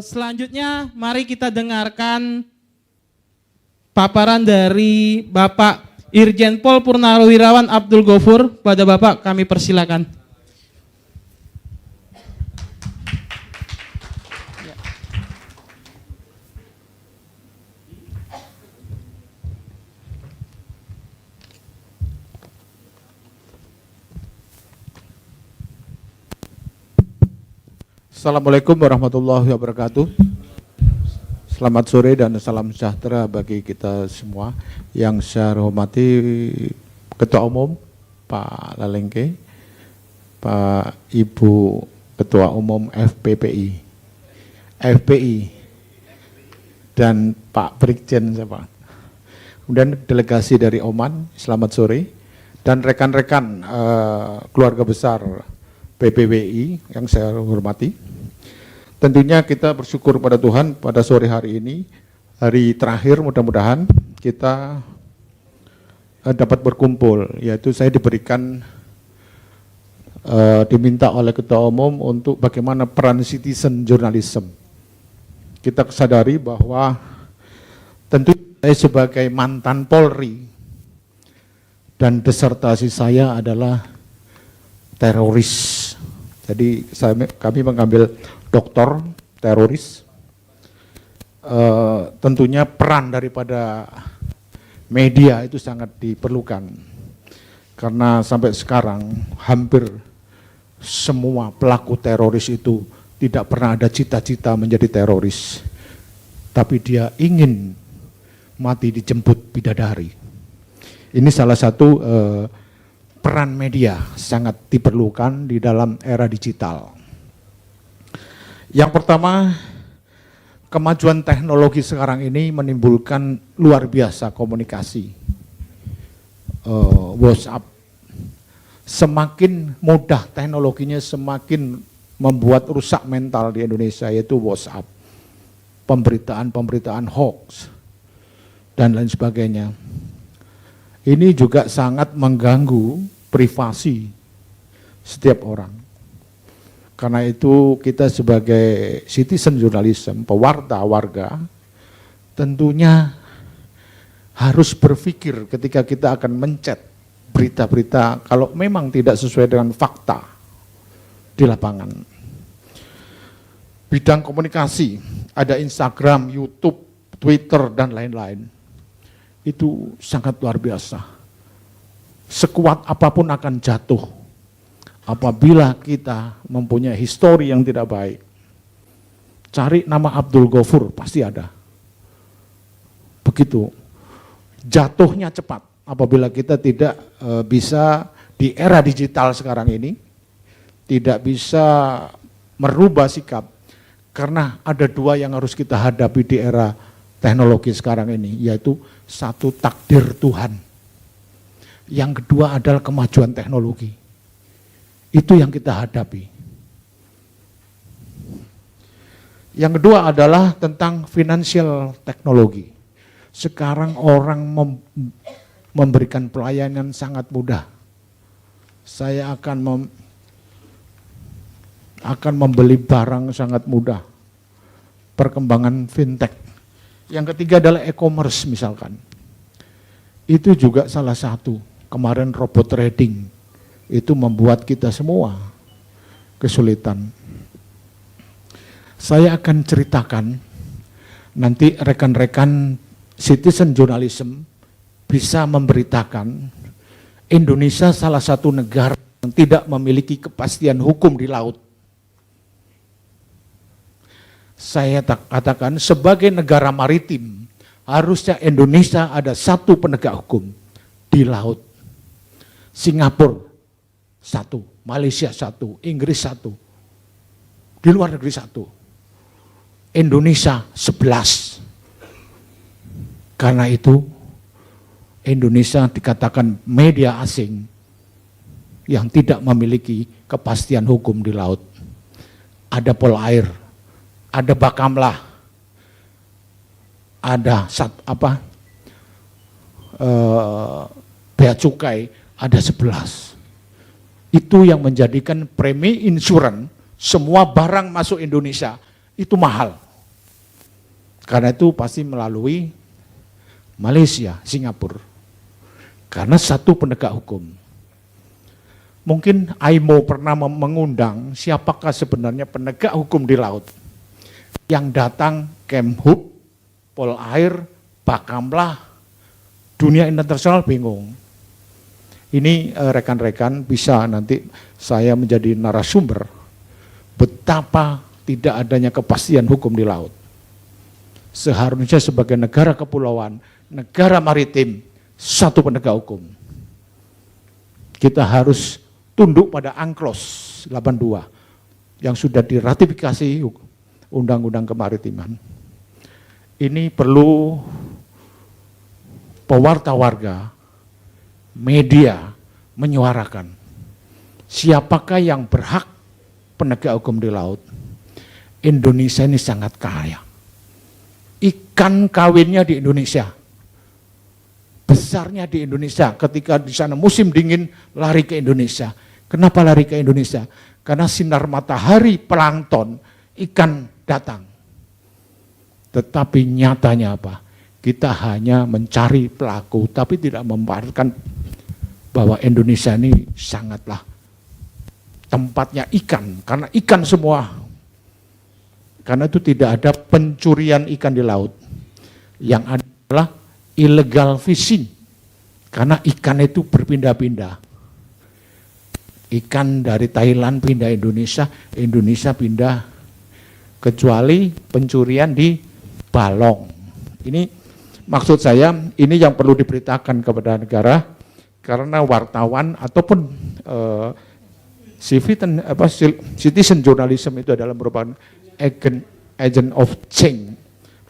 Selanjutnya mari kita dengarkan paparan dari Bapak Irjen Pol Purnawirawan Abdul Ghafur. Pada Bapak kami persilakan. Assalamualaikum warahmatullahi wabarakatuh. Selamat sore dan salam sejahtera bagi kita semua. Yang saya hormati Ketua Umum Pak Lalengke, Pak Ibu Ketua Umum FPI, dan Pak Brigjen, kemudian delegasi dari Oman, selamat sore, dan rekan-rekan keluarga besar PPWI yang saya hormati. Tentunya kita bersyukur pada Tuhan pada sore hari ini, hari terakhir mudah-mudahan kita dapat berkumpul, yaitu saya diminta oleh Ketua Umum untuk bagaimana peran citizen journalism. Kita sadari bahwa tentu saya sebagai mantan Polri dan disertasi saya adalah teroris. Jadi kami mengambil doktor teroris. Tentunya peran daripada media itu sangat diperlukan. Karena sampai sekarang hampir semua pelaku teroris itu tidak pernah ada cita-cita menjadi teroris. Tapi dia ingin mati dijemput bidadari. Ini salah satu peran media sangat diperlukan di dalam era digital. Yang pertama, kemajuan teknologi sekarang ini menimbulkan luar biasa komunikasi. WhatsApp, semakin mudah teknologinya semakin membuat rusak mental di Indonesia, yaitu WhatsApp. Pemberitaan-pemberitaan hoax, dan lain sebagainya. Ini juga sangat mengganggu privasi setiap orang. Karena itu kita sebagai citizen journalism, pewarta warga, tentunya harus berpikir ketika kita akan mencet berita-berita kalau memang tidak sesuai dengan fakta di lapangan. Bidang komunikasi, ada Instagram, YouTube, Twitter, dan lain-lain. Itu sangat luar biasa. Sekuat apapun akan jatuh apabila kita mempunyai histori yang tidak baik. Cari nama Abdul Ghafur, pasti ada. Begitu. Jatuhnya cepat apabila kita tidak bisa di era digital sekarang ini, tidak bisa merubah sikap. Karena ada dua yang harus kita hadapi di era teknologi sekarang ini, yaitu satu, takdir Tuhan. Yang kedua adalah kemajuan teknologi. Itu yang kita hadapi. Yang kedua adalah tentang financial teknologi. Sekarang orang memberikan pelayanan sangat mudah. Saya akan membeli barang sangat mudah. Perkembangan fintech. Yang ketiga adalah e-commerce misalkan. Itu juga salah satu. Kemarin robot trading itu membuat kita semua kesulitan. Saya akan ceritakan, nanti rekan-rekan citizen journalism bisa memberitakan Indonesia salah satu negara yang tidak memiliki kepastian hukum di laut. Saya katakan sebagai negara maritim, harusnya Indonesia ada satu penegak hukum di laut. Singapura satu, Malaysia satu, Inggris satu, di luar negeri satu, Indonesia 11. Karena itu Indonesia dikatakan media asing yang tidak memiliki kepastian hukum di laut. Ada Polair, ada Bakamlah, ada bea cukai, ada 11. Itu yang menjadikan premi insuran semua barang masuk Indonesia itu mahal. Karena itu pasti melalui Malaysia, Singapura. Karena satu penegak hukum. Mungkin AIMO pernah mengundang siapakah sebenarnya penegak hukum di laut. Yang datang Kemhub, Polair, Bakamlah, dunia internasional bingung. Ini rekan-rekan bisa nanti saya menjadi narasumber betapa tidak adanya kepastian hukum di laut. Seharusnya sebagai negara kepulauan, negara maritim, satu penegak hukum. Kita harus tunduk pada UNCLOS 82 yang sudah diratifikasi Undang-Undang Kemaritiman. Ini perlu pewarta warga, media menyuarakan siapakah yang berhak penegak hukum di laut. Indonesia ini sangat kaya. Ikan kawinnya di Indonesia. Besarnya di Indonesia, ketika di sana musim dingin lari ke Indonesia. Kenapa lari ke Indonesia? Karena sinar matahari plankton, ikan datang. Tetapi nyatanya apa? Kita hanya mencari pelaku, tapi tidak memperhatikan bahwa Indonesia ini sangatlah tempatnya ikan, karena ikan semua. Karena itu tidak ada pencurian ikan di laut. Yang ada adalah illegal fishing, karena ikan itu berpindah-pindah. Ikan dari Thailand pindah Indonesia, Indonesia pindah, kecuali pencurian di Balong. Ini maksud saya, ini yang perlu diberitakan kepada negara, karena wartawan ataupun citizen journalism itu adalah merupakan agent of change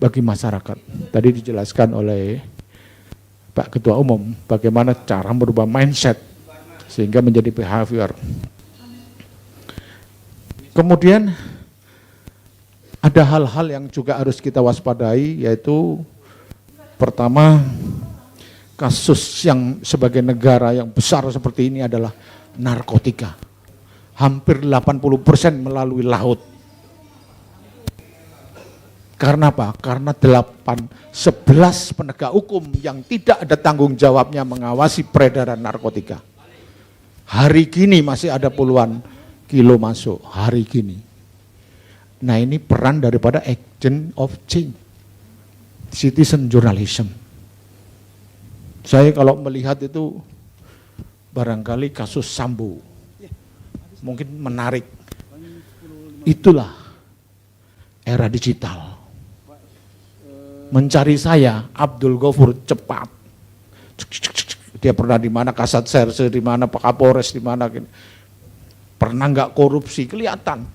bagi masyarakat. Tadi dijelaskan oleh Pak Ketua Umum bagaimana cara merubah mindset sehingga menjadi behavior. Kemudian ada hal-hal yang juga harus kita waspadai, yaitu pertama, kasus yang sebagai negara yang besar seperti ini adalah narkotika. Hampir 80% melalui laut. Karena apa? Karena 11 penegak hukum yang tidak ada tanggung jawabnya mengawasi peredaran narkotika. Hari gini masih ada puluhan kilo masuk, hari gini. Nah ini peran daripada agent of change, citizen journalism. Saya kalau melihat itu barangkali kasus Sambo, mungkin menarik. Itulah era digital. Mencari saya, Abdul Ghafur cepat. Dia pernah di mana, Kasat Serse di mana, Pak Kapolres di mana, pernah nggak korupsi, kelihatan.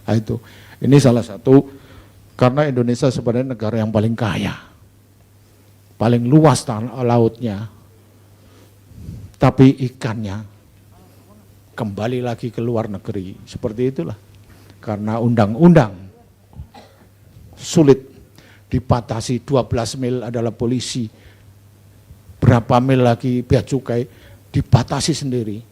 Nah, itu, ini salah satu karena Indonesia sebenarnya negara yang paling kaya, paling luas tanah lautnya, tapi ikannya kembali lagi ke luar negeri, seperti itulah. Karena undang-undang sulit dipatasi, 12 mil adalah polisi, berapa mil lagi bea cukai, dibatasi sendiri.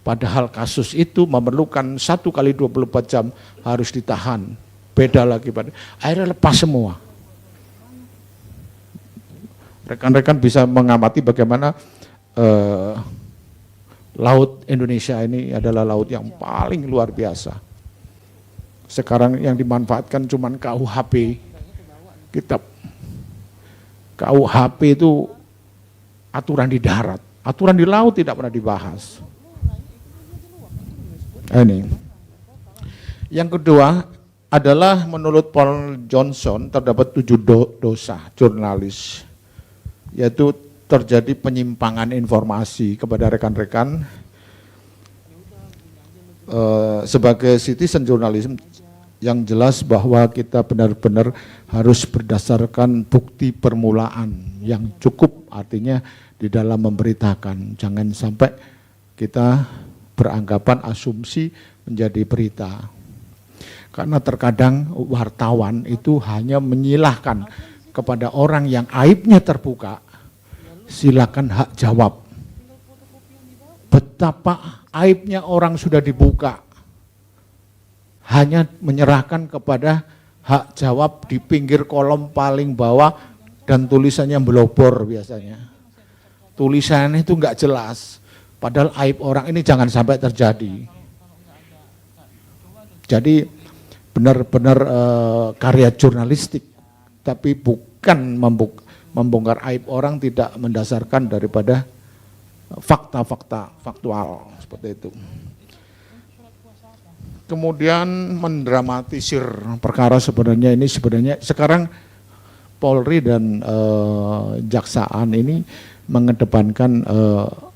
Padahal kasus itu memerlukan 1 kali 24 jam harus ditahan, beda lagi pada akhirnya lepas semua. Rekan-rekan bisa mengamati bagaimana laut Indonesia ini adalah laut yang paling luar biasa. Sekarang yang dimanfaatkan cuma KUHP, kitab KUHP itu aturan di darat, aturan di laut tidak pernah dibahas. Ini. Yang kedua adalah menurut Paul Johnson terdapat 7 dosa jurnalis, yaitu terjadi penyimpangan informasi kepada rekan-rekan. Sebagai citizen journalism yang jelas bahwa kita benar-benar harus berdasarkan bukti permulaan yang cukup, artinya di dalam memberitakan, jangan sampai kita beranggapan asumsi menjadi berita. Karena terkadang wartawan itu hanya menyilahkan kepada orang yang aibnya terbuka, silakan hak jawab. Betapa aibnya orang sudah dibuka, hanya menyerahkan kepada hak jawab di pinggir kolom paling bawah dan tulisannya belobor biasanya. Tulisannya itu enggak jelas, padahal aib orang ini jangan sampai terjadi. Jadi benar-benar karya jurnalistik, tapi bukan membongkar aib orang, tidak mendasarkan daripada fakta-fakta faktual seperti itu. Kemudian mendramatisir perkara sebenarnya sekarang Polri dan Jaksaan ini mengedepankan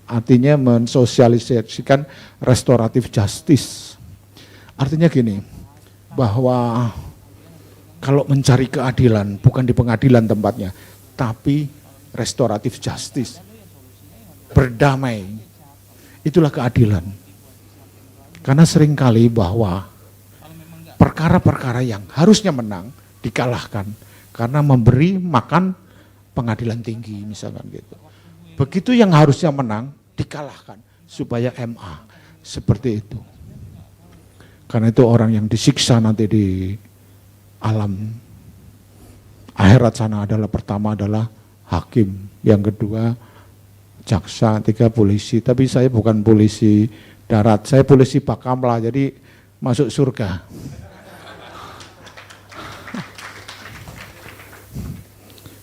artinya mensosialisasikan restoratif justice. Artinya gini, bahwa kalau mencari keadilan bukan di pengadilan tempatnya, tapi restoratif justice, berdamai, itulah keadilan. Karena seringkali bahwa perkara-perkara yang harusnya menang dikalahkan karena memberi makan pengadilan tinggi misalkan gitu. Begitu yang harusnya menang dikalahkan supaya MA, seperti itu. Karena itu orang yang disiksa nanti di alam akhirat sana adalah pertama adalah hakim, yang kedua jaksa, tiga polisi. Tapi saya bukan polisi darat, saya polisi Bakamla, jadi masuk surga.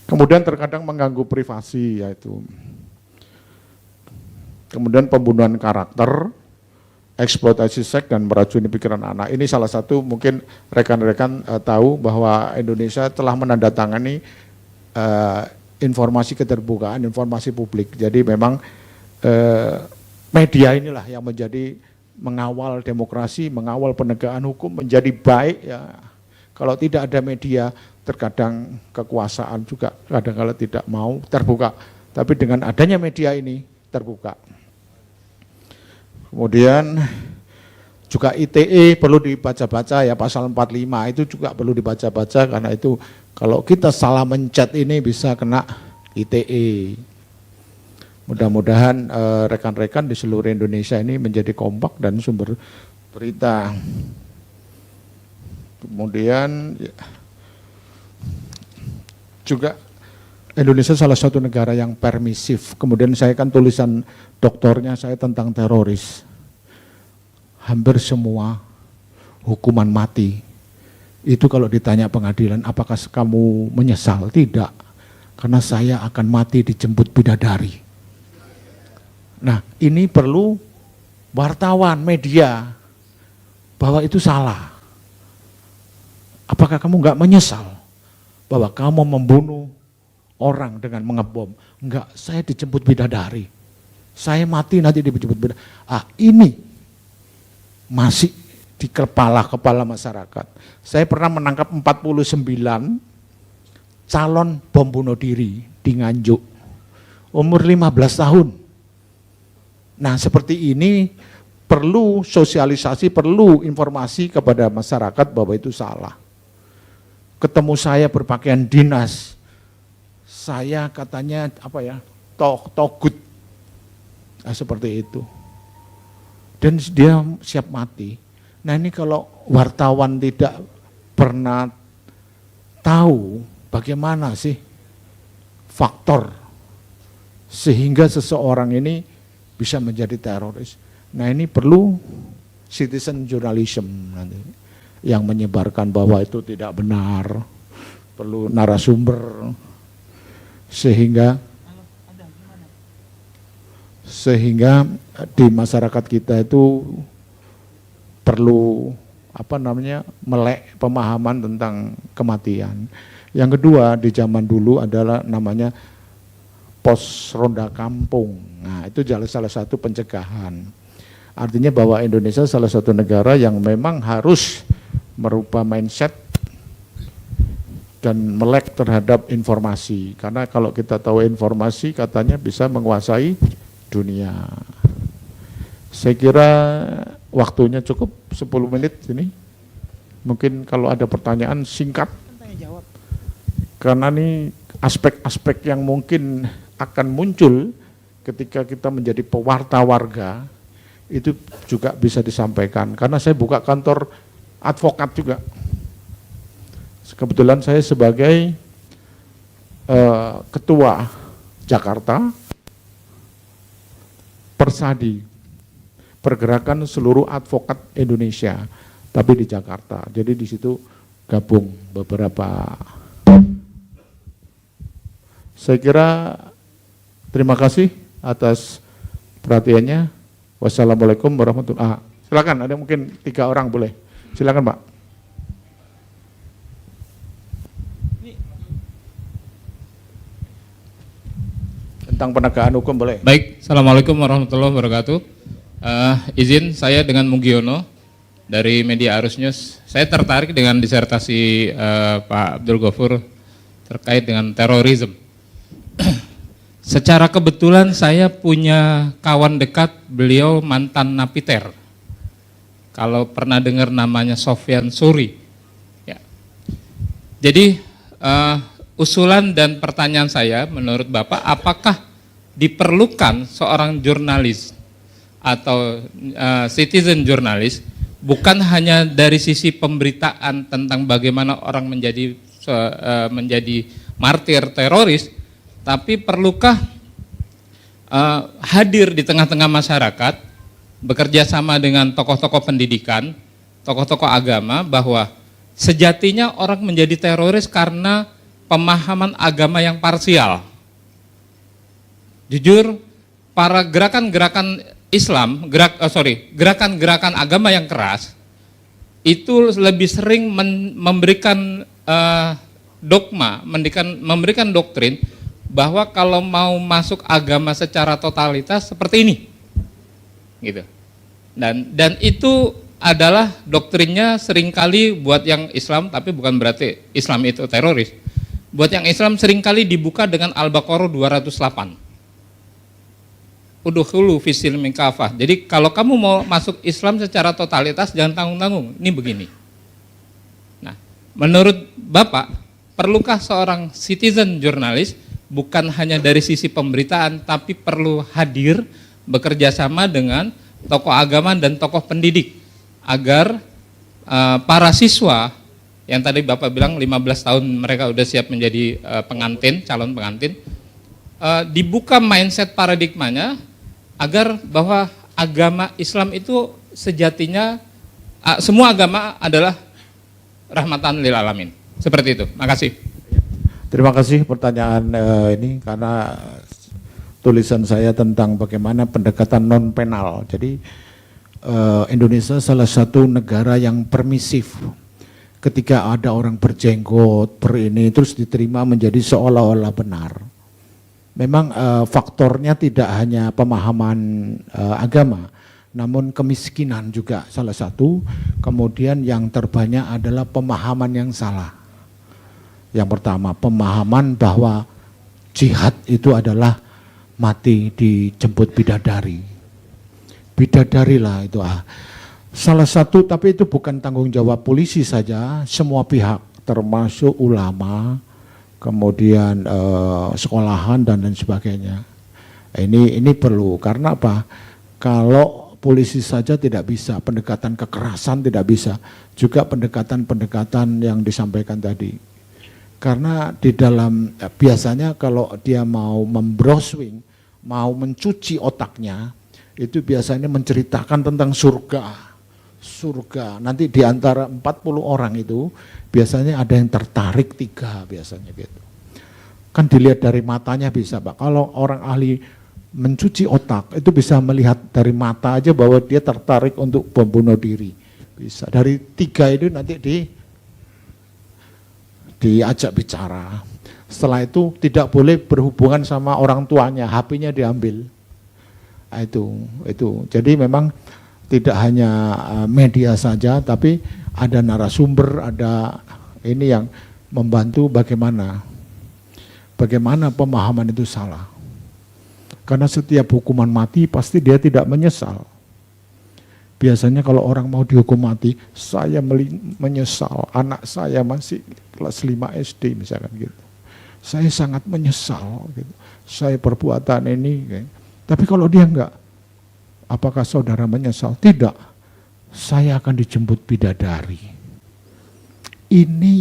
Kemudian terkadang mengganggu privasi, yaitu kemudian pembunuhan karakter, eksploitasi seks dan meracuni pikiran anak. Ini salah satu mungkin rekan-rekan tahu bahwa Indonesia telah menandatangani informasi keterbukaan, informasi publik. Jadi memang media inilah yang menjadi mengawal demokrasi, mengawal penegakan hukum menjadi baik ya. Kalau tidak ada media, terkadang kekuasaan juga kadang-kala tidak mau terbuka. Tapi dengan adanya media ini terbuka. Kemudian juga ITE perlu dibaca-baca ya, pasal 45 itu juga perlu dibaca-baca karena itu kalau kita salah mencet ini bisa kena ITE. Mudah-mudahan rekan-rekan di seluruh Indonesia ini menjadi kompak dan sumber berita. Kemudian juga Indonesia salah satu negara yang permisif. Kemudian saya kan tulisan doktornya saya tentang teroris. Hampir semua hukuman mati. Itu kalau ditanya pengadilan, apakah kamu menyesal? Tidak. Karena saya akan mati dijemput bidadari. Nah, ini perlu wartawan, media, bahwa itu salah. Apakah kamu enggak menyesal bahwa kamu membunuh orang dengan mengebom? Enggak, saya dijemput bidadari. Saya mati nanti dijemput bidadari. Ini masih di kepala-kepala masyarakat. Saya pernah menangkap 49 calon bom bunuh diri di Nganjuk. Umur 15 tahun. Nah, seperti ini perlu sosialisasi, perlu informasi kepada masyarakat bahwa itu salah. Ketemu saya berpakaian dinas, saya katanya togut, seperti itu. Dan dia siap mati. Nah ini kalau wartawan tidak pernah tahu bagaimana sih faktor sehingga seseorang ini bisa menjadi teroris. Nah ini perlu citizen journalism nanti yang menyebarkan bahwa itu tidak benar, perlu narasumber sehingga di masyarakat kita itu perlu melek pemahaman tentang kematian. Yang kedua di zaman dulu adalah namanya pos ronda kampung. Nah itu salah satu pencegahan. Artinya bahwa Indonesia salah satu negara yang memang harus merubah mindset dan melek terhadap informasi. Karena kalau kita tahu informasi katanya bisa menguasai dunia. Saya kira waktunya cukup 10 menit ini. Mungkin kalau ada pertanyaan singkat. Karena ini aspek-aspek yang mungkin akan muncul ketika kita menjadi pewarta warga itu juga bisa disampaikan. Karena saya buka kantor advokat juga. Kebetulan saya sebagai ketua Jakarta Persadi, pergerakan seluruh advokat Indonesia, tapi di Jakarta. Jadi di situ gabung beberapa. Saya kira terima kasih atas perhatiannya. Wassalamualaikum warahmatullahi wabarakatuh. Silakan, ada mungkin 3 orang boleh. Silakan Pak. Tentang penegakan hukum boleh. Baik, Assalamualaikum warahmatullahi wabarakatuh. Izin saya dengan Mugiono dari Media Arus News. Saya tertarik dengan disertasi Pak Abdul Ghafur terkait dengan terorisme. Secara kebetulan saya punya kawan dekat, beliau mantan napiter. Kalau pernah dengar namanya Sofyan Suri. Ya. Jadi usulan dan pertanyaan saya menurut Bapak, apakah diperlukan seorang jurnalis atau citizen jurnalis bukan hanya dari sisi pemberitaan tentang bagaimana orang menjadi martir teroris, tapi perlukah hadir di tengah-tengah masyarakat, bekerja sama dengan tokoh-tokoh pendidikan, tokoh-tokoh agama, bahwa sejatinya orang menjadi teroris karena pemahaman agama yang parsial. Jujur, para gerakan-gerakan Islam, gerakan-gerakan agama yang keras, itu lebih sering memberikan dogma, memberikan doktrin, bahwa kalau mau masuk agama secara totalitas seperti ini. Gitu. Dan itu adalah doktrinnya seringkali buat yang Islam, tapi bukan berarti Islam itu teroris. Buat yang Islam seringkali dibuka dengan Al-Baqarah 208. Udkhulu fis-silmi kafah. Jadi kalau kamu mau masuk Islam secara totalitas jangan tanggung-tanggung. Ini begini. Nah, menurut Bapak, perlukah seorang citizen jurnalis bukan hanya dari sisi pemberitaan, tapi perlu hadir bekerja sama dengan tokoh agama dan tokoh pendidik agar para siswa yang tadi Bapak bilang 15 tahun mereka udah siap menjadi pengantin, calon pengantin, dibuka mindset paradigmanya agar bahwa agama Islam itu sejatinya semua agama adalah rahmatan lil alamin. Seperti itu. Makasih. Terima kasih pertanyaan ini karena tulisan saya tentang bagaimana pendekatan non penal. Jadi Indonesia salah satu negara yang permisif. Ketika ada orang berjenggot, terus diterima menjadi seolah-olah benar. Memang faktornya tidak hanya pemahaman agama, namun kemiskinan juga salah satu. Kemudian yang terbanyak adalah pemahaman yang salah. Yang pertama, pemahaman bahwa jihad itu adalah mati dijemput bidadari. Bidadari lah itu. Salah satu, tapi itu bukan tanggung jawab polisi saja, semua pihak termasuk ulama, kemudian sekolahan dan lain sebagainya. Ini perlu, karena apa? Kalau polisi saja tidak bisa, pendekatan kekerasan tidak bisa, juga pendekatan-pendekatan yang disampaikan tadi. Karena di dalam biasanya kalau dia mau membrowsing, mau mencuci otaknya, itu biasanya menceritakan tentang surga. Surga, nanti di antara 40 orang itu biasanya ada yang tertarik 3 biasanya gitu. Kan dilihat dari matanya bisa Pak, kalau orang ahli mencuci otak itu bisa melihat dari mata aja bahwa dia tertarik untuk membunuh diri. Bisa, dari 3 itu nanti diajak bicara. Setelah itu tidak boleh berhubungan sama orang tuanya, HP-nya diambil. Itu. Jadi memang tidak hanya media saja, tapi ada narasumber, ada ini yang membantu bagaimana pemahaman itu salah. Karena setiap hukuman mati pasti dia tidak menyesal. Biasanya kalau orang mau dihukum mati, saya menyesal, anak saya masih kelas 5 SD misalkan gitu. Saya sangat menyesal gitu. Saya perbuatan ini. Gitu. Tapi kalau dia enggak, apakah saudara menyesal? Tidak. saya akan dijemput bidadari. Ini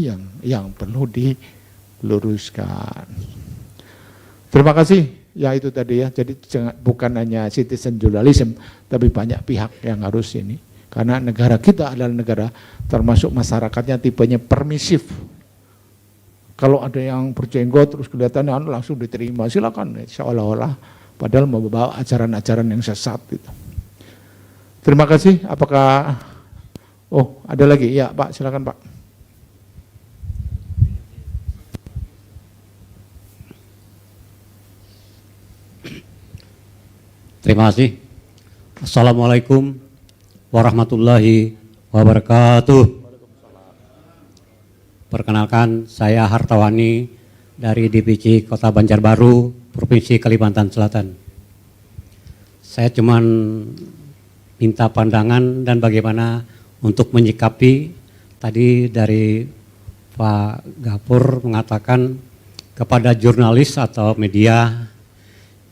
yang perlu diluruskan. Terima kasih. Ya itu tadi ya. Jadi bukan hanya citizen journalism, tapi banyak pihak yang harus ini. Karena negara kita adalah negara termasuk masyarakatnya tipenya permisif. Kalau ada yang berjenggot terus kelihatannya langsung diterima, silakan, seolah-olah padahal membawa ajaran-ajaran yang sesat gitu. Terima kasih. Apakah ada lagi? Ya, Pak, silakan, Pak. Terima kasih. Assalamualaikum warahmatullahi wabarakatuh. Perkenalkan, saya Hartawani dari DPC Kota Banjarbaru, Provinsi Kalimantan Selatan. Saya cuman minta pandangan dan bagaimana untuk menyikapi tadi dari Pak Gafur mengatakan kepada jurnalis atau media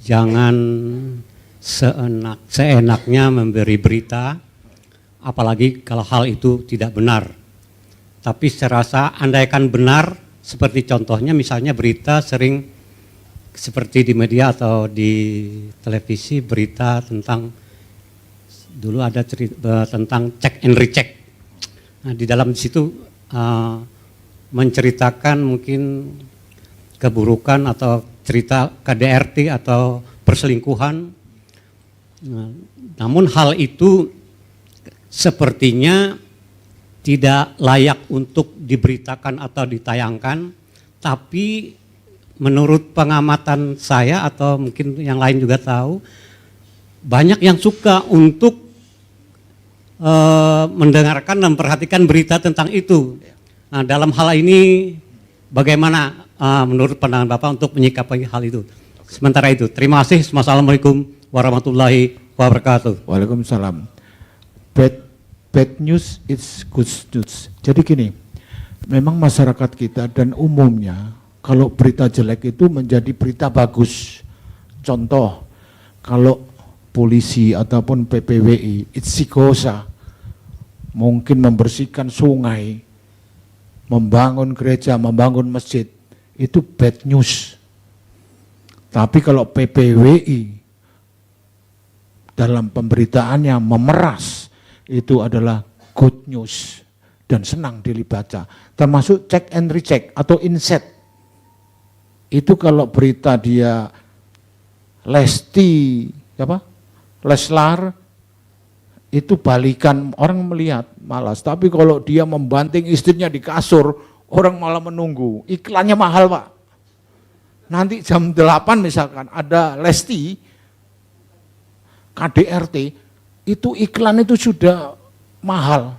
jangan seenaknya memberi berita, apalagi kalau hal itu tidak benar. Tapi saya rasa andaikan benar, seperti contohnya misalnya berita sering seperti di media atau di televisi berita tentang, dulu ada cerita tentang check and recheck. Nah, di dalam situ menceritakan mungkin keburukan atau cerita KDRT atau perselingkuhan. Nah, namun hal itu sepertinya tidak layak untuk diberitakan atau ditayangkan, tapi menurut pengamatan saya atau mungkin yang lain juga tahu, banyak yang suka untuk mendengarkan dan memperhatikan berita tentang itu. Nah, dalam hal ini bagaimana menurut pandangan Bapak untuk menyikapi hal itu? Sementara itu, terima kasih. Wassalamualaikum warahmatullahi wabarakatuh. Waalaikumsalam. Bad news is good news. Jadi gini, memang masyarakat kita dan umumnya kalau berita jelek itu menjadi berita bagus. Contoh, kalau polisi ataupun PPWI, istiqosa, mungkin membersihkan sungai, membangun gereja, membangun masjid, itu bad news. Tapi kalau PPWI dalam pemberitaannya memeras, itu adalah good news dan senang dibaca. Termasuk check and recheck atau inset. Itu kalau berita dia Leslar, itu balikan, orang melihat malas. Tapi kalau dia membanting istrinya di kasur, orang malah menunggu. Iklannya mahal, Pak. Nanti jam 8 misalkan ada Lesti, KDRT, itu iklan itu sudah mahal.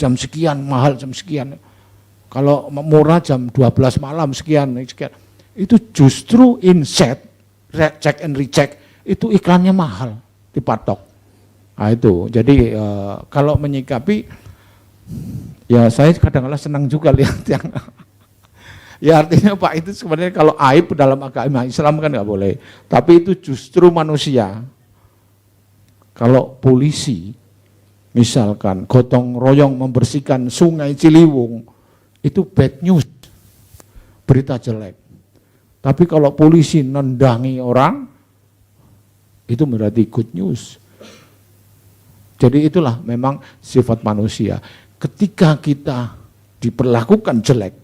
Jam sekian, mahal jam sekian. Kalau murah jam 12 malam sekian. Itu justru inset, check and recheck, itu iklannya mahal, dipatok. Nah itu, jadi kalau menyikapi, ya saya kadang-kadang senang juga lihat yang, ya artinya Pak itu sebenarnya kalau aib dalam agama Islam kan nggak boleh. Tapi itu justru manusia. Kalau polisi, misalkan gotong royong membersihkan sungai Ciliwung, itu bad news, berita jelek. Tapi kalau polisi nendangi orang, itu berarti good news. Jadi itulah memang sifat manusia. Ketika kita diperlakukan jelek,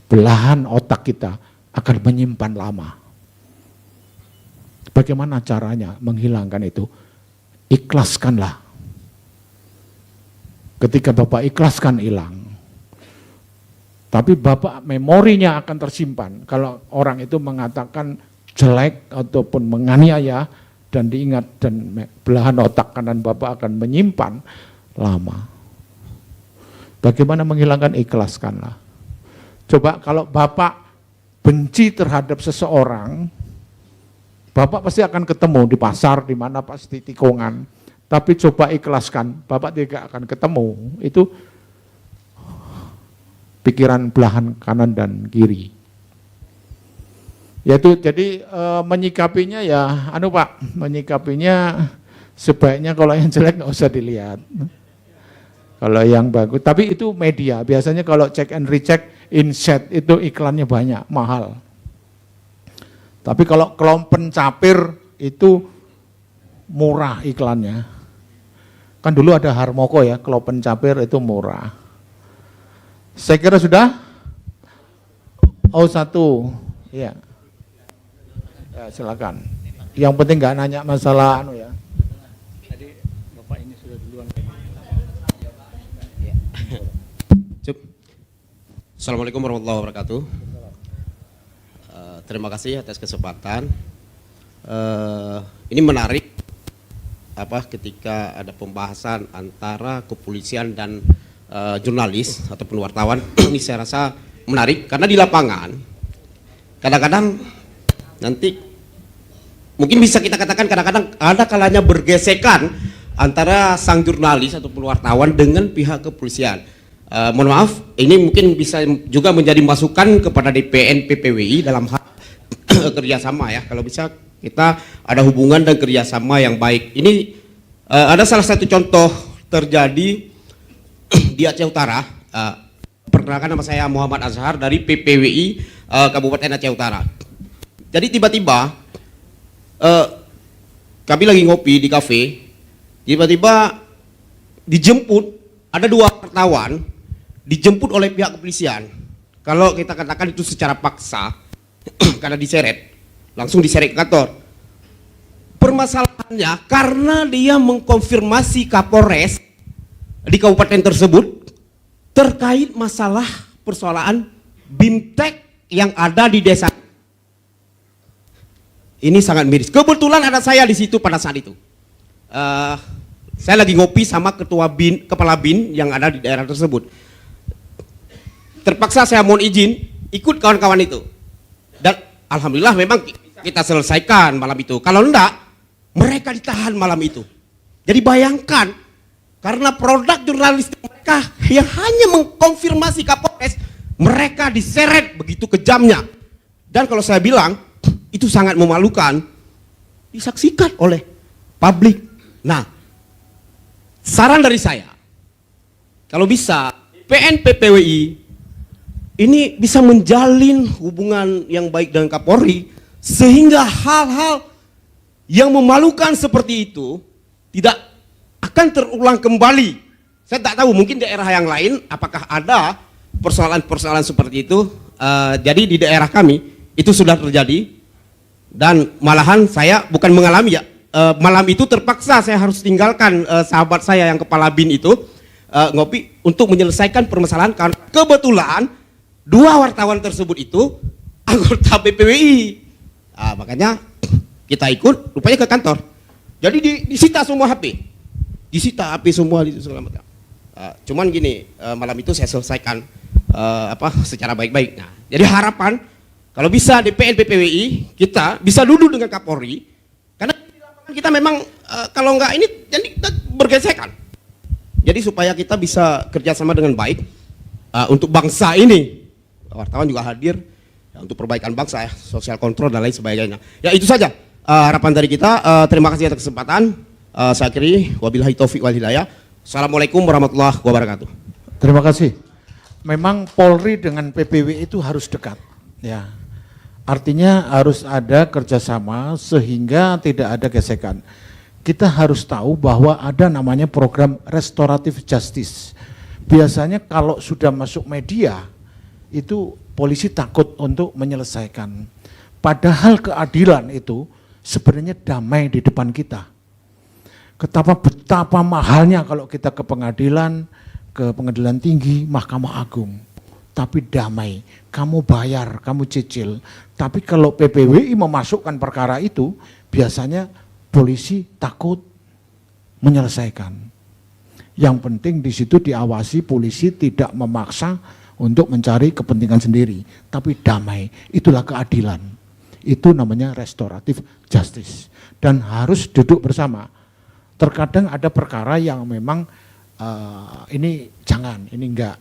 belahan otak kita akan menyimpan lama. Bagaimana caranya menghilangkan itu? Ikhlaskanlah. Ketika Bapak ikhlaskan hilang. Tapi Bapak memorinya akan tersimpan. Kalau orang itu mengatakan jelek ataupun menganiaya dan diingat dan belahan otak kanan Bapak akan menyimpan lama. Bagaimana menghilangkan? Ikhlaskanlah. Coba kalau Bapak benci terhadap seseorang, Bapak pasti akan ketemu di pasar, di mana pasti tikungan. Tapi coba ikhlaskan, Bapak tidak akan ketemu. Itu pikiran belahan kanan dan kiri. Yaitu jadi menyikapinya ya, Pak, menyikapinya Sebaiknya kalau yang jelek nggak usah dilihat. Kalau yang bagus, tapi itu media. Biasanya kalau check and recheck, inset itu iklannya banyak, mahal. Tapi kalau kelompen capir itu murah iklannya. Kan dulu ada Harmoko ya, kelompen capir itu murah. Saya kira sudah. Oh satu, ya. Ya silakan. Yang penting nggak nanya masalah anu ya. Assalamualaikum warahmatullahi wabarakatuh. Terima kasih atas kesempatan. Ini menarik ketika ada pembahasan antara kepolisian dan jurnalis ataupun wartawan. Ini saya rasa menarik karena di lapangan kadang-kadang nanti mungkin bisa kita katakan kadang-kadang ada kalanya bergesekan antara sang jurnalis ataupun wartawan dengan pihak kepolisian. Mohon maaf, ini mungkin bisa juga menjadi masukan kepada DPN PPWI dalam hal kerjasama ya. Kalau bisa kita ada hubungan dan kerjasama yang baik. Ini ada salah satu contoh terjadi di Aceh Utara. Perkenalkan, nama saya Muhammad Azhar dari PPWI Kabupaten Aceh Utara. Jadi tiba-tiba kami lagi ngopi di kafe, tiba-tiba dijemput, ada 2 wartawan dijemput oleh pihak kepolisian. Kalau kita katakan itu secara paksa, karena diseret, langsung diseret ke kantor. Permasalahannya karena dia mengkonfirmasi Kapolres di kabupaten tersebut terkait masalah persoalan BIMTEK yang ada di desa. Ini sangat miris. Kebetulan ada saya di situ pada saat itu. Saya lagi ngopi sama kepala BIN yang ada di daerah tersebut. Terpaksa saya mohon izin ikut kawan-kawan itu. Dan alhamdulillah memang kita selesaikan malam itu. Kalau enggak, mereka ditahan malam itu. Jadi bayangkan, karena produk jurnalistik mereka yang hanya mengkonfirmasi Kapolres, mereka diseret begitu kejamnya. Dan kalau saya bilang, itu sangat memalukan, disaksikan oleh publik. Nah, saran dari saya, kalau bisa PNPPWI ini bisa menjalin hubungan yang baik dengan Kapolri, sehingga hal-hal yang memalukan seperti itu tidak akan terulang kembali. Saya tak tahu, mungkin daerah yang lain apakah ada persoalan-persoalan seperti itu. Jadi di daerah kami itu sudah terjadi, dan malahan saya bukan mengalami ya. Malam itu terpaksa saya harus tinggalkan sahabat saya yang kepala BIN itu ngopi untuk menyelesaikan permasalahan, karena kebetulan 2 wartawan tersebut itu anggota PPWI. Makanya kita ikut, rupanya ke kantor. Jadi disita semua HP, disita HP semua itu segala macam. Cuman gini, malam itu saya selesaikan secara baik-baik. Nah, jadi harapan kalau bisa DPN PPWI kita bisa duduk dengan Kapolri, karena kita memang kalau enggak ini jadi kita bergesekan. Jadi supaya kita bisa kerjasama dengan baik untuk bangsa ini. Wartawan juga hadir ya, untuk perbaikan bangsa ya, sosial kontrol dan lain sebagainya. Ya itu saja harapan dari kita. Terima kasih atas kesempatan. Saya akhiri, wabillahi taufik wal hidayah. Assalamualaikum warahmatullahi wabarakatuh. Terima kasih. Memang Polri dengan PPWI itu harus dekat, ya. Artinya harus ada kerjasama sehingga tidak ada gesekan. Kita harus tahu bahwa ada namanya program restoratif justice. Biasanya kalau sudah masuk media, itu polisi takut untuk menyelesaikan. Padahal keadilan itu sebenarnya damai di depan kita. Betapa mahalnya kalau kita ke pengadilan tinggi, Mahkamah Agung. Tapi damai, kamu bayar, kamu cicil. Tapi kalau PPWI memasukkan perkara itu, biasanya polisi takut menyelesaikan. Yang penting di situ diawasi, polisi tidak memaksa untuk mencari kepentingan sendiri, tapi damai. Itulah keadilan. Itu namanya restoratif justice. Dan harus duduk bersama. Terkadang ada perkara yang memang ini jangan, ini enggak.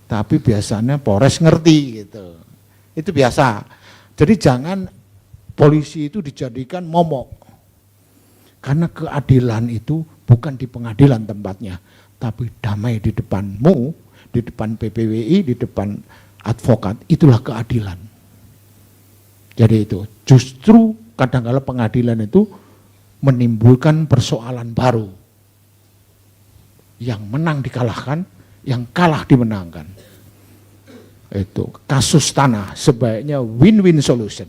Tapi biasanya Polres ngerti gitu. Itu biasa. Jadi jangan polisi itu dijadikan momok. Karena keadilan itu bukan di pengadilan tempatnya, tapi damai di depanmu, di depan PPWI, di depan advokat, itulah keadilan. Jadi itu, justru kadang-kala pengadilan itu menimbulkan persoalan baru. Yang menang dikalahkan, yang kalah dimenangkan. Itu kasus tanah sebaiknya win-win solution,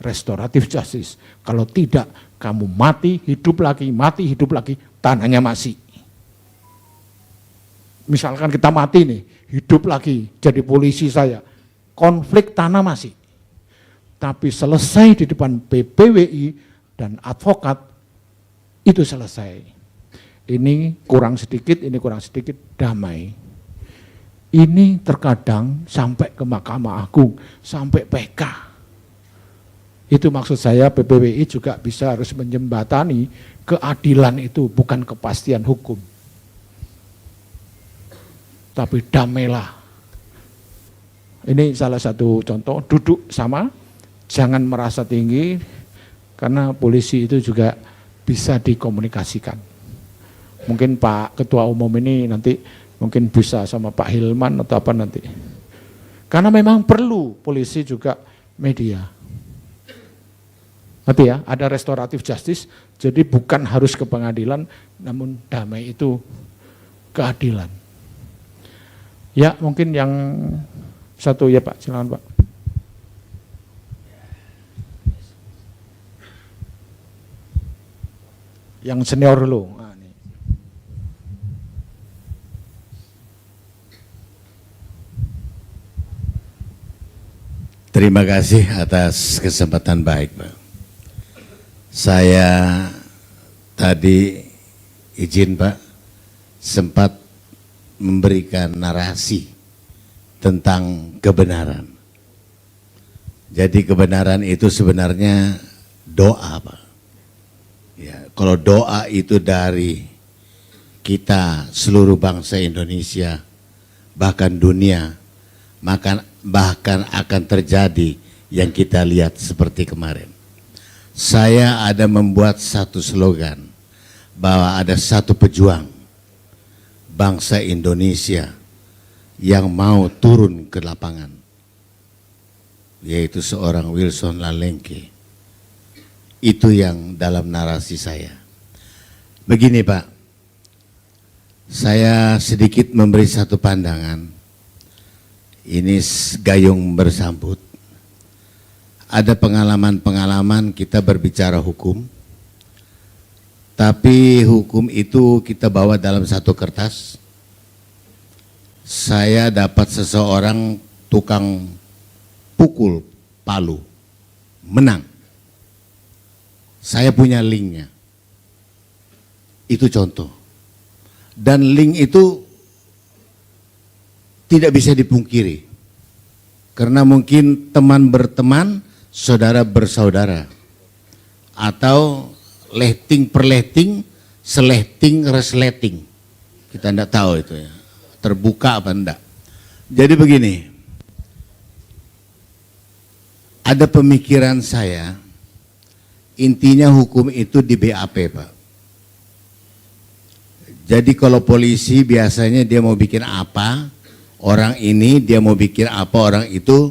restoratif justice. Kalau tidak, kamu mati, hidup lagi, tanahnya masih. Misalkan kita mati nih, hidup lagi, jadi polisi saya, konflik tanah masih. Tapi selesai di depan PPWI dan advokat, itu selesai. Ini kurang sedikit, damai. Ini terkadang sampai ke Mahkamah Agung, sampai PK. Itu maksud saya PPWI juga bisa harus menjembatani keadilan itu bukan kepastian hukum. Tapi damailah. Ini salah satu contoh, duduk sama, jangan merasa tinggi, karena polisi itu juga bisa dikomunikasikan. Mungkin Pak Ketua Umum ini nanti mungkin bisa sama Pak Hilman atau apa nanti. Karena memang perlu polisi juga media. Nanti ya, ada restoratif justice, jadi bukan harus ke pengadilan, namun damai itu keadilan. Ya mungkin yang satu ya Pak, silakan Pak. Yang senior dulu. Terima kasih atas kesempatan baik, Pak. Saya tadi izin, Pak, sempat memberikan narasi tentang kebenaran. Jadi kebenaran itu sebenarnya doa, Pak. Ya, kalau doa itu dari kita seluruh bangsa Indonesia, bahkan dunia, maka bahkan akan terjadi yang kita lihat seperti kemarin. Saya ada membuat satu slogan bahwa ada satu pejuang bangsa Indonesia yang mau turun ke lapangan, yaitu seorang Wilson Lalengke. Itu yang dalam narasi saya. Begini Pak, saya sedikit memberi satu pandangan. Ini gayung bersambut. Ada pengalaman-pengalaman kita berbicara hukum, tapi hukum itu kita bawa dalam satu kertas. Saya dapat seseorang tukang pukul palu, menang. Saya punya linknya. Itu contoh. Dan link itu tidak bisa dipungkiri, karena mungkin teman berteman, saudara bersaudara, atau lehting per lehting, selehting resleting, kita tidak tahu itu ya, terbuka apa enggak. Jadi begini, ada pemikiran saya, intinya hukum itu di BAP Pak. Jadi kalau polisi biasanya dia mau bikin apa, orang ini dia mau bikin apa orang itu,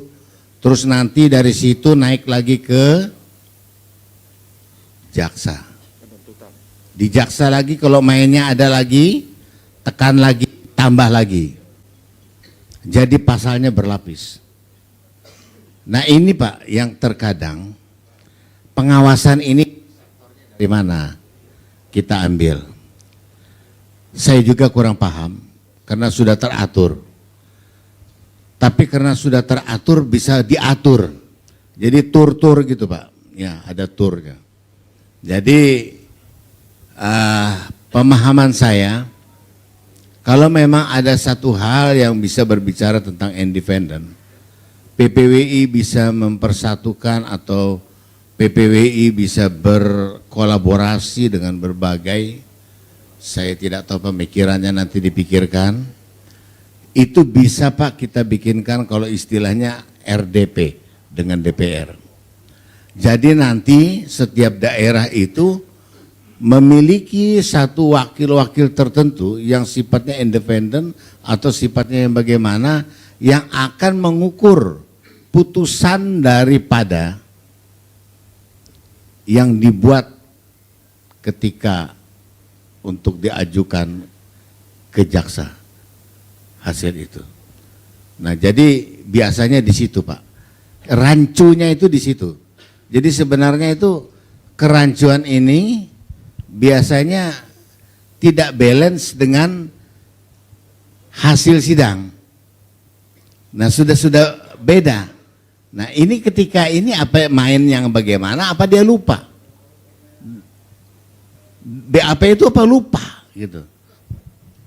terus nanti dari situ naik lagi ke jaksa. Di jaksa lagi kalau mainnya ada lagi, tekan lagi, tambah lagi. Jadi pasalnya berlapis. Nah ini Pak yang terkadang pengawasan ini dari mana kita ambil. Saya juga kurang paham karena sudah teratur. Tapi karena sudah teratur bisa diatur. Jadi tur-tur gitu Pak. Ya ada turnya. Jadi pemahaman saya, kalau memang ada satu hal yang bisa berbicara tentang independen, PPWI bisa mempersatukan atau PPWI bisa berkolaborasi dengan berbagai, saya tidak tahu pemikirannya nanti dipikirkan. Itu bisa Pak kita bikinkan kalau istilahnya RDP dengan DPR. Jadi nanti setiap daerah itu memiliki satu wakil-wakil tertentu yang sifatnya independen atau sifatnya yang bagaimana, yang akan mengukur putusan daripada yang dibuat ketika untuk diajukan ke jaksa hasil itu. Nah, jadi biasanya di situ, Pak. Rancunya itu di situ. Jadi sebenarnya itu kerancuan ini biasanya tidak balance dengan hasil sidang. Nah, sudah beda. Nah, ini ketika ini apa main yang bagaimana, apa dia lupa? BAP itu apa lupa gitu.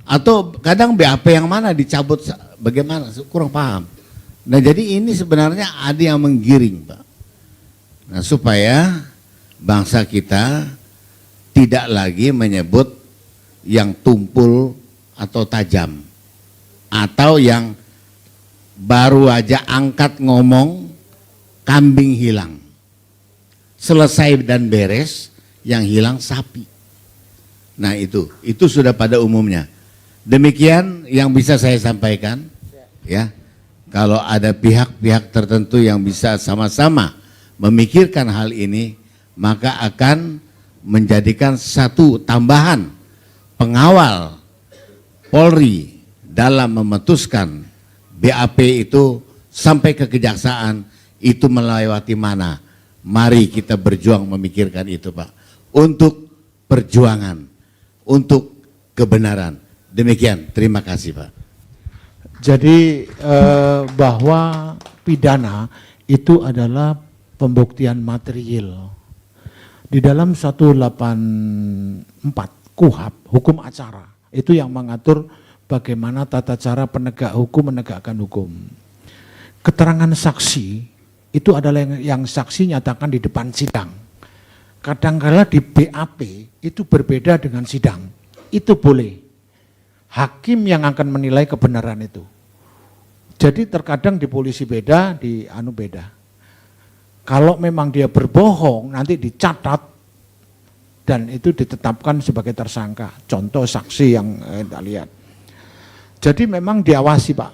Atau kadang BAP yang mana dicabut bagaimana, kurang paham. Nah, jadi ini sebenarnya ada yang menggiring, Pak. Nah, supaya bangsa kita tidak lagi menyebut yang tumpul atau tajam, atau yang baru aja angkat ngomong kambing hilang, selesai dan beres yang hilang sapi. Nah, itu sudah pada umumnya. Demikian yang bisa saya sampaikan, ya. Kalau ada pihak-pihak tertentu yang bisa sama-sama memikirkan hal ini, maka akan menjadikan satu tambahan pengawal Polri dalam memutuskan BAP itu sampai ke kejaksaan itu melewati mana. Mari kita berjuang memikirkan itu, Pak, untuk perjuangan, untuk kebenaran. Demikian, terima kasih, Pak. Jadi bahwa pidana itu adalah pembuktian material. Di dalam 184 KUHP, hukum acara, itu yang mengatur bagaimana tata cara penegak hukum menegakkan hukum. Keterangan saksi itu adalah yang saksi nyatakan di depan sidang. Kadangkala di BAP itu berbeda dengan sidang. Itu boleh. Hakim yang akan menilai kebenaran itu. Jadi terkadang di polisi beda, di anu beda. Kalau memang dia berbohong, nanti dicatat dan itu ditetapkan sebagai tersangka. Contoh saksi yang kita lihat. Jadi memang diawasi, Pak.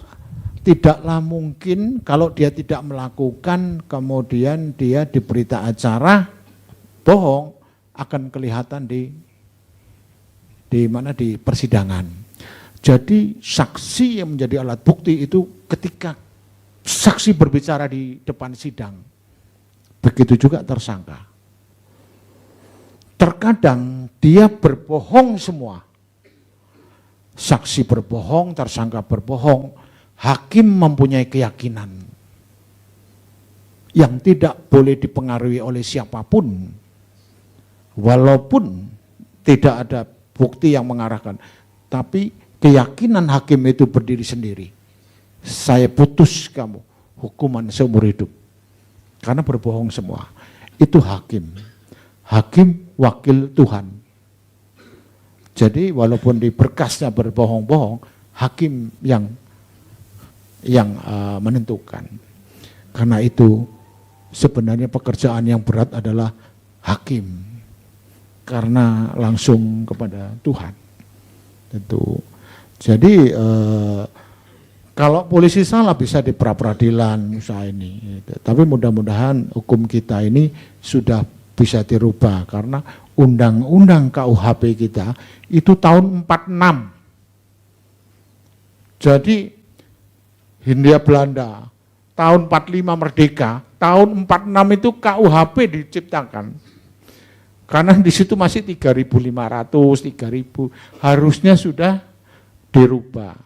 Tidaklah mungkin kalau dia tidak melakukan, kemudian dia di berita acara bohong, akan kelihatan di mana, di persidangan. Jadi saksi yang menjadi alat bukti itu ketika saksi berbicara di depan sidang, begitu juga tersangka. Terkadang dia berbohong semua. Saksi berbohong, tersangka berbohong, hakim mempunyai keyakinan yang tidak boleh dipengaruhi oleh siapapun, walaupun tidak ada bukti yang mengarahkan, tapi keyakinan hakim itu berdiri sendiri. Saya putus kamu hukuman seumur hidup karena berbohong semua. Itu hakim. Hakim wakil Tuhan. Jadi walaupun di berkasnya berbohong-bohong, hakim yang menentukan. Karena itu sebenarnya pekerjaan yang berat adalah hakim. Karena langsung kepada Tuhan. Tentu. Jadi kalau polisi salah bisa di pra-peradilan usaha ini. Tapi mudah-mudahan hukum kita ini sudah bisa dirubah karena undang-undang KUHP kita itu tahun 46. Jadi Hindia Belanda tahun 45 merdeka, tahun 46 itu KUHP diciptakan. Karena di situ masih 3.500, 3.000, harusnya sudah dirubah.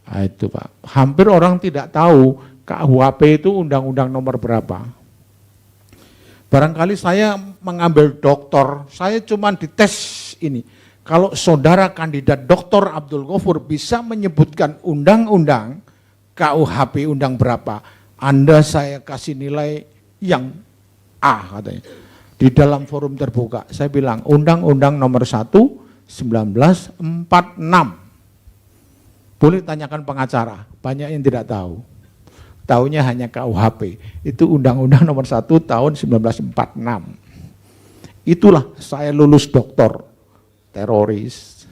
Nah, itu Pak. Hampir orang tidak tahu KUHP itu undang-undang nomor berapa. Barangkali saya mengambil doktor, saya cuma dites ini. Kalau saudara kandidat Dr. Abdul Ghafur bisa menyebutkan undang-undang KUHP undang berapa, Anda saya kasih nilai yang A katanya. Di dalam forum terbuka, saya bilang undang-undang nomor 1 1946. Boleh tanyakan pengacara, banyak yang tidak tahu. Taunya hanya KUHP, itu undang-undang nomor 1 tahun 1946. itulah saya lulus doktor teroris.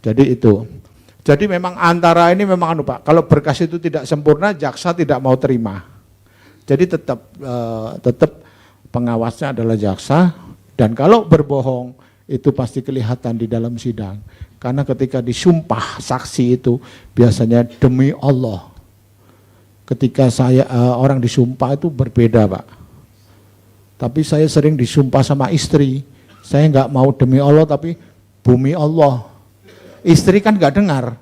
Jadi itu. Jadi memang antara ini memang anu Pak, kalau berkas itu tidak sempurna, jaksa tidak mau terima. Jadi tetap pengawasnya adalah jaksa, dan kalau berbohong itu pasti kelihatan di dalam sidang. Karena ketika disumpah saksi itu biasanya demi Allah. Ketika orang disumpah itu berbeda Pak. Tapi saya sering disumpah sama istri, saya nggak mau demi Allah tapi bumi Allah. Istri kan nggak dengar.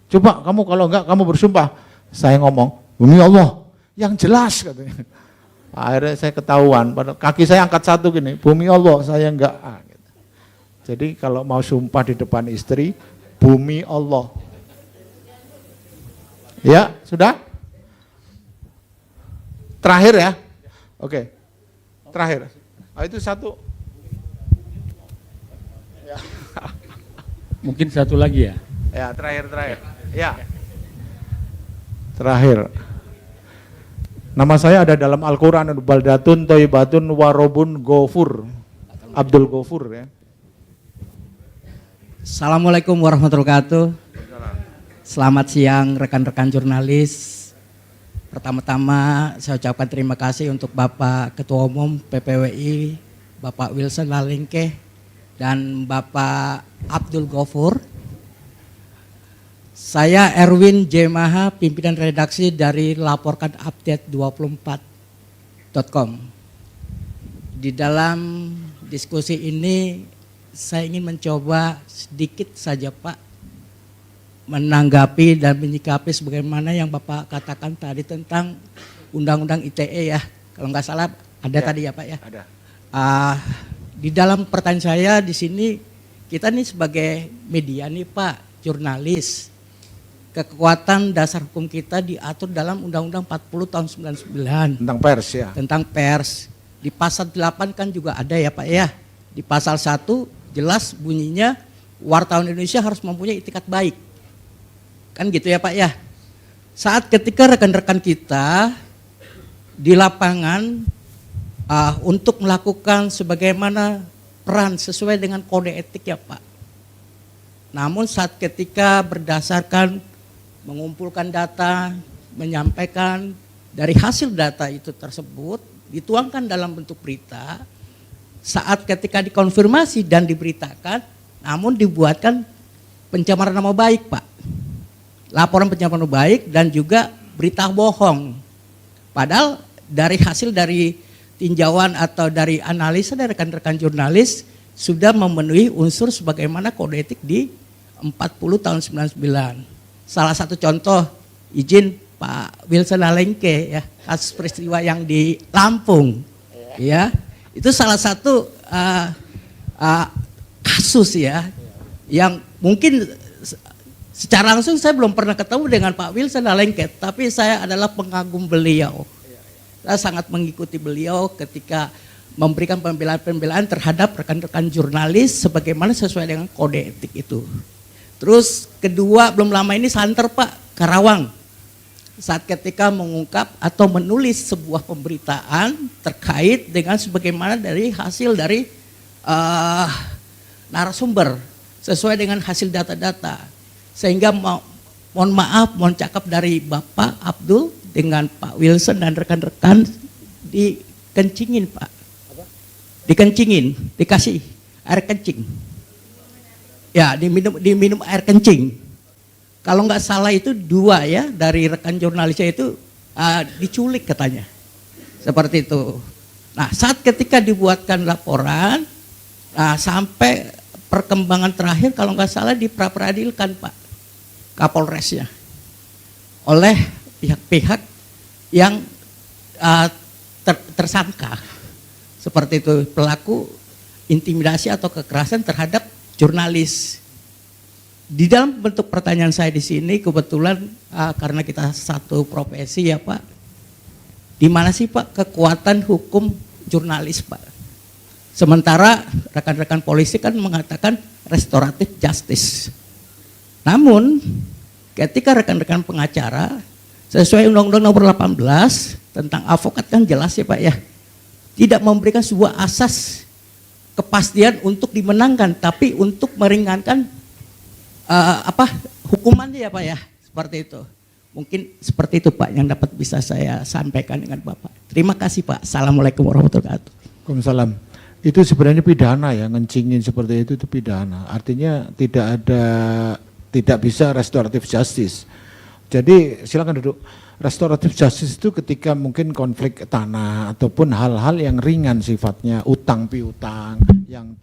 Coba kamu kalau enggak kamu bersumpah. Saya ngomong, bumi Allah, yang jelas katanya. Akhirnya saya ketahuan, kaki saya angkat satu gini, bumi Allah, saya enggak. Gitu. Jadi kalau mau sumpah di depan istri, bumi Allah. Ya, sudah? Terakhir ya? Oke, terakhir. Itu satu. Ya. Mungkin satu lagi ya? Ya, terakhir. Ya. Terakhir. Nama saya ada dalam Al-Quran, Baldatun, Toibatun, Warobun, Gofur. Abdul Gofur ya. Assalamualaikum warahmatullahi wabarakatuh. Selamat siang rekan-rekan jurnalis. Pertama-tama saya ucapkan terima kasih untuk Bapak Ketua Umum PPWI, Bapak Wilson Lalingkeh, dan Bapak Abdul Gofur. Saya Erwin J. Maha, pimpinan redaksi dari Laporkan Update 24.com. Di dalam diskusi ini saya ingin mencoba sedikit saja Pak menanggapi dan menyikapi sebagaimana yang Bapak katakan tadi tentang Undang-Undang ITE ya. Kalau nggak salah ada ya, tadi ya Pak ya. Ada. Di dalam pertanyaan saya di sini, kita nih sebagai media nih Pak, jurnalis, kekuatan dasar hukum kita diatur dalam Undang-Undang 40 tahun 99. Tentang pers ya. Tentang pers. Di pasal 8 kan juga ada ya Pak ya. Di pasal 1 jelas bunyinya wartawan Indonesia harus mempunyai itikat baik. Kan gitu ya Pak ya. Saat ketika rekan-rekan kita di lapangan untuk melakukan sebagaimana peran sesuai dengan kode etik ya Pak. Namun saat ketika berdasarkan mengumpulkan data, menyampaikan dari hasil data itu tersebut, dituangkan dalam bentuk berita, saat ketika dikonfirmasi dan diberitakan, namun dibuatkan pencemaran nama baik Pak. Laporan pencemaran nama baik dan juga berita bohong. Padahal dari hasil dari tinjauan atau dari analisa dari rekan-rekan jurnalis sudah memenuhi unsur sebagaimana kode etik di 40 tahun 99. Salah satu contoh izin Pak Wilson Lalingkeh ya, kasus peristiwa yang di Lampung ya, itu salah satu kasus ya yang mungkin secara langsung saya belum pernah ketemu dengan Pak Wilson Lalingkeh, tapi saya adalah pengagum beliau. Saya sangat mengikuti beliau ketika memberikan pembelaan-pembelaan terhadap rekan-rekan jurnalis sebagaimana sesuai dengan kode etik itu. Terus kedua, belum lama ini santer Pak, Karawang. Saat ketika mengungkap atau menulis sebuah pemberitaan terkait dengan sebagaimana dari hasil dari narasumber sesuai dengan hasil data-data. Sehingga mohon maaf, mohon cakap dari Bapak Abdul dengan Pak Wilson dan rekan-rekan dikencingin Pak. Dikencingin, dikasih air kencing. Ya, diminum air kencing. Kalau nggak salah itu 2 ya dari rekan jurnalisnya itu diculik katanya. Seperti itu. Nah, saat ketika dibuatkan laporan, sampai perkembangan terakhir kalau nggak salah diperadiilkan Pak Kapolresnya oleh pihak-pihak yang tersangka seperti itu, pelaku intimidasi atau kekerasan terhadap jurnalis. Di dalam bentuk pertanyaan saya di sini kebetulan karena kita satu profesi ya Pak, di mana sih Pak kekuatan hukum jurnalis Pak? Sementara rekan-rekan polisi kan mengatakan restoratif justice. Namun ketika rekan-rekan pengacara sesuai Undang-Undang Nomor 18 tentang advokat kan jelas ya Pak ya, tidak memberikan sebuah asas kepastian untuk dimenangkan, tapi untuk meringankan hukumannya ya Pak ya, seperti itu. Mungkin seperti itu Pak yang dapat bisa saya sampaikan dengan Bapak. Terima kasih Pak. Assalamualaikum warahmatullahi wabarakatuh. Waalaikumsalam. Itu sebenarnya pidana ya, ngencingin seperti itu pidana. Artinya tidak bisa restoratif justice. Jadi silakan duduk. Restoratif justice itu ketika mungkin konflik tanah ataupun hal-hal yang ringan sifatnya, utang piutang yang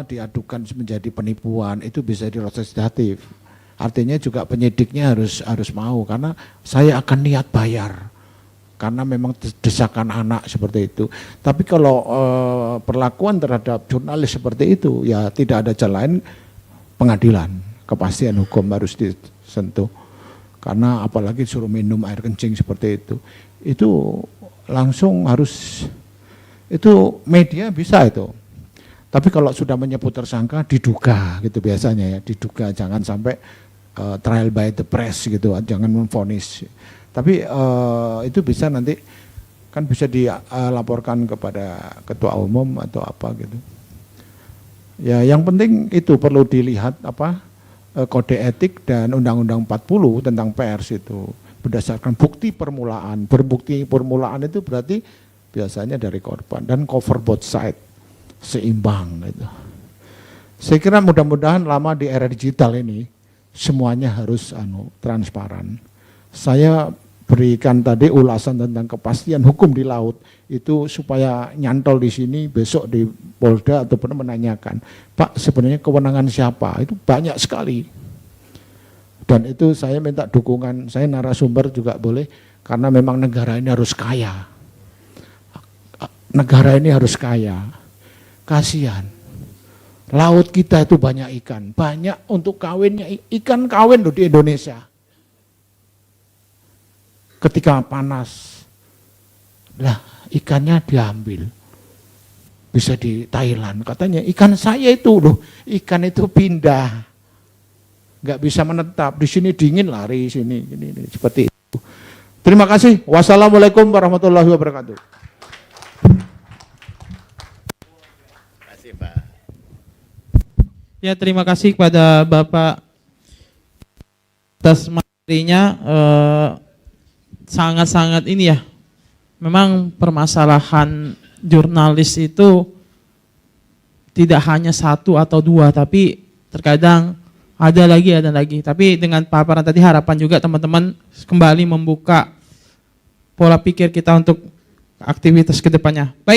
diadukan menjadi penipuan, itu bisa di restoratif. Artinya juga penyidiknya harus mau, karena saya akan niat bayar karena memang desakan anak seperti itu. Tapi kalau perlakuan terhadap jurnalis seperti itu, ya tidak ada jalan lain, pengadilan, kepastian hukum harus disentuh. Karena apalagi suruh minum air kencing seperti itu langsung harus, itu media bisa itu. Tapi kalau sudah menyebut tersangka, diduga gitu biasanya ya, diduga, jangan sampai trial by the press gitu, jangan memvonis. Tapi itu bisa nanti kan bisa dilaporkan kepada ketua umum atau apa gitu. Ya yang penting itu perlu dilihat kode etik dan undang-undang 40 tentang pers itu berdasarkan bukti permulaan. Berbukti permulaan itu berarti biasanya dari korban dan cover both side, seimbang gitu. Saya kira mudah-mudahan lama di era digital ini semuanya harus transparan. Saya berikan tadi ulasan tentang kepastian hukum di laut itu supaya nyantol di sini, besok di Polda ataupun menanyakan, Pak sebenarnya kewenangan siapa? Itu banyak sekali. Dan itu saya minta dukungan, saya narasumber juga boleh, karena memang negara ini harus kaya. Negara ini harus kaya. Kasihan. Laut kita itu banyak ikan, banyak untuk kawinnya, ikan kawin loh di Indonesia. Ketika panas, lah ikannya diambil. Bisa di Thailand, katanya ikan saya itu loh, ikan itu pindah. Nggak bisa menetap, di sini dingin lari sini, ini, seperti itu. Terima kasih. Wassalamualaikum warahmatullahi wabarakatuh. Ya, terima kasih kepada Bapak atas materinya, sangat-sangat ini ya. Memang permasalahan jurnalis itu tidak hanya satu atau dua, tapi terkadang ada lagi. Tapi dengan paparan tadi harapan juga teman-teman kembali membuka pola pikir kita untuk aktivitas ke depannya. Baik.